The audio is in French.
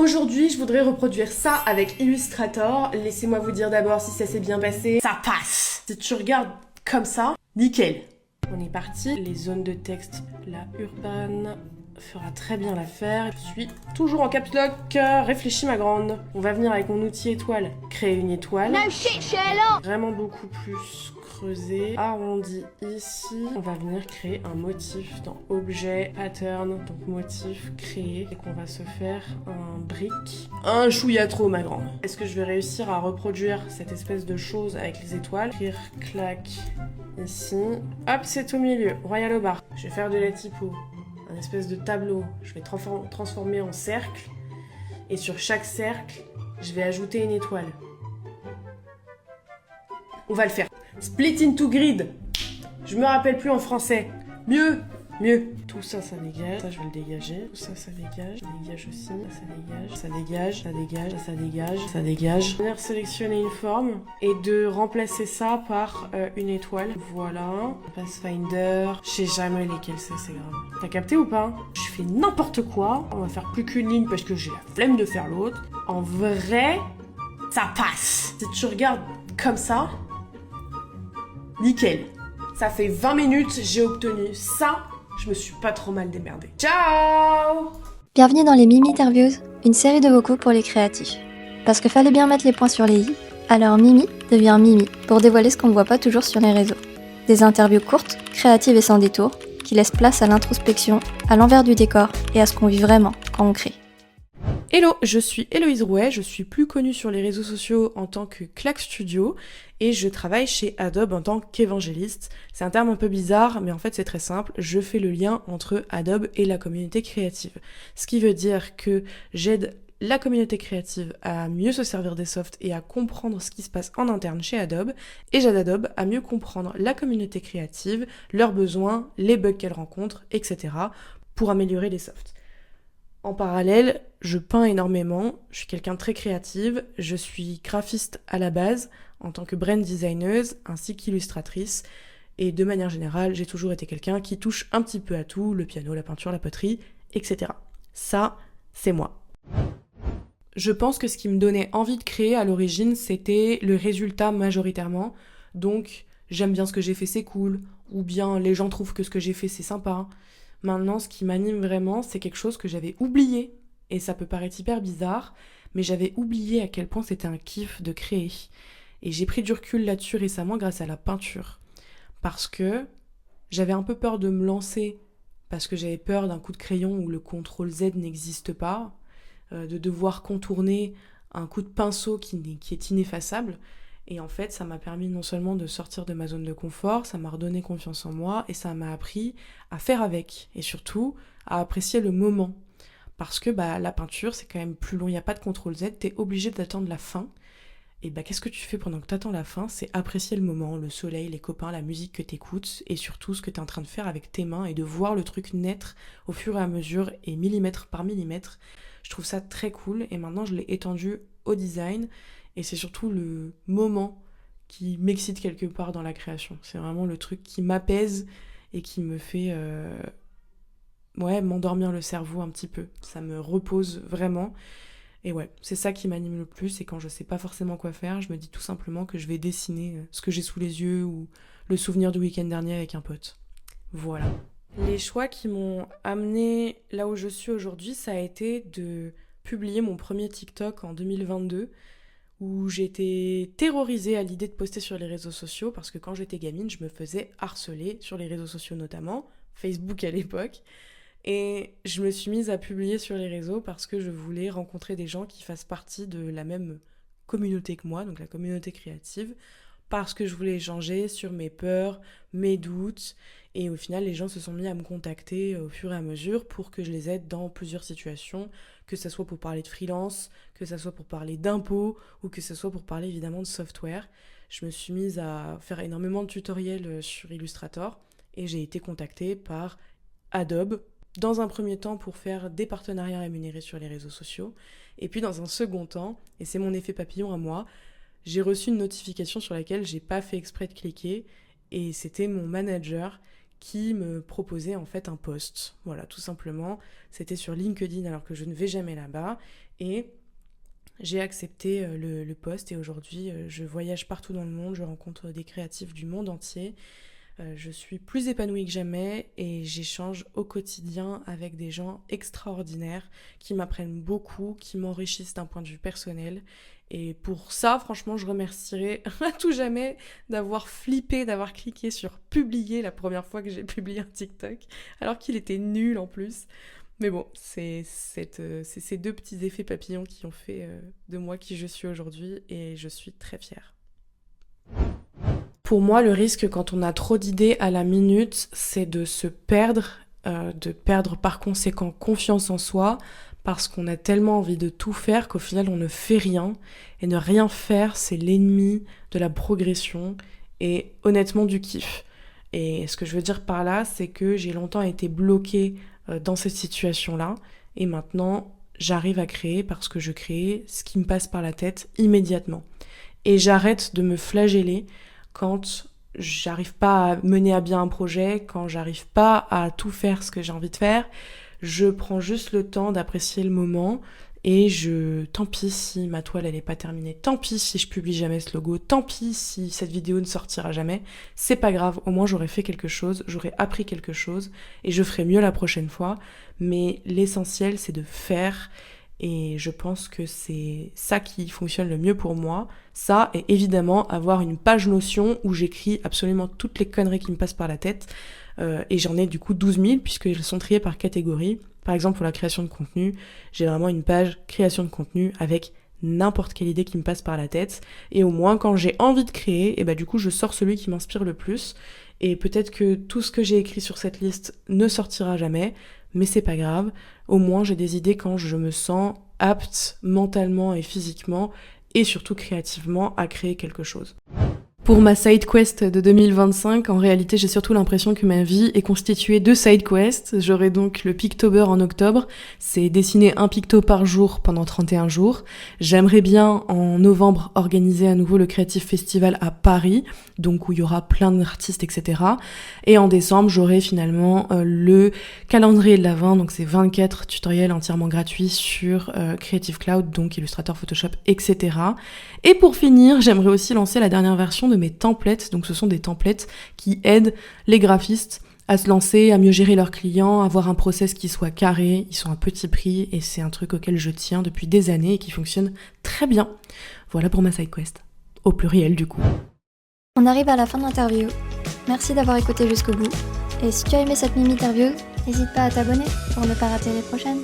Aujourd'hui, je voudrais reproduire ça avec Illustrator. Laissez-moi vous dire d'abord si ça s'est bien passé. Ça passe! Si tu regardes comme ça, nickel! On est parti. Les zones de texte, la Urban fera très bien l'affaire. Je suis toujours en caps lock. Réfléchis ma grande. On va venir avec mon outil étoile. Créer une étoile. No shit, Sherlock! Vraiment beaucoup plus creusé. Arrondi ici. On va venir créer un motif dans objet, pattern, donc motif, créer. Et qu'on va se faire un brick. Un chouïa trop ma grande. Est-ce que je vais réussir à reproduire cette espèce de chose avec les étoiles? Écrire, clac, ici. Hop, c'est au milieu. Royal au bar. Je vais faire de la typo. Un espèce de tableau. Je vais transformer en cercle. Et sur chaque cercle, je vais ajouter une étoile. On va le faire. Split into grid. Je me rappelle plus en français. Mieux. Tout ça, ça dégage. Ça, je vais le dégager. Tout ça, ça dégage. Ça dégage aussi. Ça dégage. Ça dégage. Ça dégage. Ça dégage. Ça dégage. Je vais venir sélectionner une forme et de remplacer ça par une étoile. Voilà. Pathfinder. Je sais jamais lesquels c'est grave. T'as capté ou pas? Je fais n'importe quoi. On va faire plus qu'une ligne parce que j'ai la flemme de faire l'autre. En vrai, ça passe. Si tu regardes comme ça, nickel. Ça fait 20 minutes, j'ai obtenu ça. Je me suis pas trop mal démerdée. Ciao! Bienvenue dans les Mimi Interviews, une série de vocaux pour les créatifs. Parce que fallait bien mettre les points sur les i, alors Mimi devient Mimi pour dévoiler ce qu'on ne voit pas toujours sur les réseaux. Des interviews courtes, créatives et sans détour, qui laissent place à l'introspection, à l'envers du décor et à ce qu'on vit vraiment quand on crée. Hello, je suis Héloïse Rouet, je suis plus connue sur les réseaux sociaux en tant que Clack Studio et je travaille chez Adobe en tant qu'évangéliste. C'est un terme un peu bizarre, mais en fait c'est très simple, je fais le lien entre Adobe et la communauté créative. Ce qui veut dire que j'aide la communauté créative à mieux se servir des softs et à comprendre ce qui se passe en interne chez Adobe, et j'aide Adobe à mieux comprendre la communauté créative, leurs besoins, les bugs qu'elle rencontre, etc. pour améliorer les softs. En parallèle, je peins énormément, je suis quelqu'un de très créative, je suis graphiste à la base, en tant que brand designer, ainsi qu'illustratrice, et de manière générale, j'ai toujours été quelqu'un qui touche un petit peu à tout, le piano, la peinture, la poterie, etc. Ça, c'est moi. Je pense que ce qui me donnait envie de créer à l'origine, c'était le résultat majoritairement, donc j'aime bien ce que j'ai fait, c'est cool, ou bien les gens trouvent que ce que j'ai fait, c'est sympa. Maintenant, ce qui m'anime vraiment, c'est quelque chose que j'avais oublié. Et ça peut paraître hyper bizarre, mais j'avais oublié à quel point c'était un kiff de créer. Et j'ai pris du recul là-dessus récemment grâce à la peinture. Parce que j'avais un peu peur de me lancer, parce que j'avais peur d'un coup de crayon où le CTRL-Z n'existe pas, de devoir contourner un coup de pinceau qui est ineffaçable. Et en fait, ça m'a permis non seulement de sortir de ma zone de confort, ça m'a redonné confiance en moi et ça m'a appris à faire avec et surtout à apprécier le moment. Parce que la peinture, c'est quand même plus long, il n'y a pas de CTRL-Z, t'es obligé d'attendre la fin. Et qu'est-ce que tu fais pendant que t'attends la fin? C'est apprécier le moment, le soleil, les copains, la musique que t'écoutes et surtout ce que t'es en train de faire avec tes mains et de voir le truc naître au fur et à mesure et millimètre par millimètre. Je trouve ça très cool et maintenant je l'ai étendu au design. Et c'est surtout le moment qui m'excite quelque part dans la création. C'est vraiment le truc qui m'apaise et qui me fait m'endormir le cerveau un petit peu. Ça me repose vraiment. Et c'est ça qui m'anime le plus. Et quand je sais pas forcément quoi faire, je me dis tout simplement que je vais dessiner ce que j'ai sous les yeux ou le souvenir du week-end dernier avec un pote. Voilà. Les choix qui m'ont amené là où je suis aujourd'hui, ça a été de publier mon premier TikTok en 2022 où j'étais terrorisée à l'idée de poster sur les réseaux sociaux parce que quand j'étais gamine, je me faisais harceler sur les réseaux sociaux notamment, Facebook à l'époque, et je me suis mise à publier sur les réseaux parce que je voulais rencontrer des gens qui fassent partie de la même communauté que moi, donc la communauté créative, parce que je voulais échanger sur mes peurs, mes doutes, et au final les gens se sont mis à me contacter au fur et à mesure pour que je les aide dans plusieurs situations, que ce soit pour parler de freelance, que ce soit pour parler d'impôts, ou que ce soit pour parler évidemment de software. Je me suis mise à faire énormément de tutoriels sur Illustrator, et j'ai été contactée par Adobe, dans un premier temps pour faire des partenariats rémunérés sur les réseaux sociaux, et puis dans un second temps, et c'est mon effet papillon à moi, j'ai reçu une notification sur laquelle j'ai pas fait exprès de cliquer, et c'était mon manager qui me proposait en fait un poste. Voilà, tout simplement. C'était sur LinkedIn alors que je ne vais jamais là-bas. Et j'ai accepté le poste et aujourd'hui, je voyage partout dans le monde, je rencontre des créatifs du monde entier. Je suis plus épanouie que jamais et j'échange au quotidien avec des gens extraordinaires qui m'apprennent beaucoup, qui m'enrichissent d'un point de vue personnel. Et pour ça, franchement, je remercierai à tout jamais d'avoir flippé, d'avoir cliqué sur publier la première fois que j'ai publié un TikTok, alors qu'il était nul en plus. Mais bon, c'est ces deux petits effets papillons qui ont fait de moi qui je suis aujourd'hui et je suis très fière. Pour moi, le risque quand on a trop d'idées à la minute, c'est de se perdre, de perdre par conséquent confiance en soi, parce qu'on a tellement envie de tout faire qu'au final on ne fait rien. Et ne rien faire, c'est l'ennemi de la progression et honnêtement du kiff. Et ce que je veux dire par là, c'est que j'ai longtemps été bloquée dans cette situation-là. Et maintenant, j'arrive à créer parce que je crée ce qui me passe par la tête immédiatement. Et j'arrête de me flageller quand j'arrive pas à mener à bien un projet, quand j'arrive pas à tout faire ce que j'ai envie de faire. Je prends juste le temps d'apprécier le moment et tant pis si ma toile elle est pas terminée, tant pis si je publie jamais ce logo, tant pis si cette vidéo ne sortira jamais, c'est pas grave, au moins j'aurais fait quelque chose, j'aurais appris quelque chose et je ferai mieux la prochaine fois, mais l'essentiel c'est de faire. Et je pense que c'est ça qui fonctionne le mieux pour moi. Ça, et évidemment, avoir une page Notion où j'écris absolument toutes les conneries qui me passent par la tête. Et j'en ai du coup 12 000 puisqu'elles sont triées par catégorie. Par exemple, pour la création de contenu, j'ai vraiment une page création de contenu avec n'importe quelle idée qui me passe par la tête. Et au moins, quand j'ai envie de créer, et du coup, je sors celui qui m'inspire le plus. Et peut-être que tout ce que j'ai écrit sur cette liste ne sortira jamais, mais c'est pas grave. Au moins, j'ai des idées quand je me sens apte mentalement et physiquement, et surtout créativement, à créer quelque chose. Pour ma side quest de 2025, en réalité, j'ai surtout l'impression que ma vie est constituée de side quests. J'aurai donc le Pictober en octobre. C'est dessiner un picto par jour pendant 31 jours. J'aimerais bien, en novembre, organiser à nouveau le Creative Festival à Paris, donc où il y aura plein d'artistes, etc. Et en décembre, j'aurai finalement le calendrier de l'Avent, donc c'est 24 tutoriels entièrement gratuits sur Creative Cloud, donc Illustrator, Photoshop, etc. Et pour finir, j'aimerais aussi lancer la dernière version de mes templates. Donc ce sont des templates qui aident les graphistes à se lancer, à mieux gérer leurs clients, à avoir un process qui soit carré. Ils sont à petit prix et c'est un truc auquel je tiens depuis des années et qui fonctionne très bien. Voilà pour ma side quest. Au pluriel du coup. On arrive à la fin de l'interview. Merci d'avoir écouté jusqu'au bout. Et si tu as aimé cette mini-interview, n'hésite pas à t'abonner pour ne pas rater les prochaines.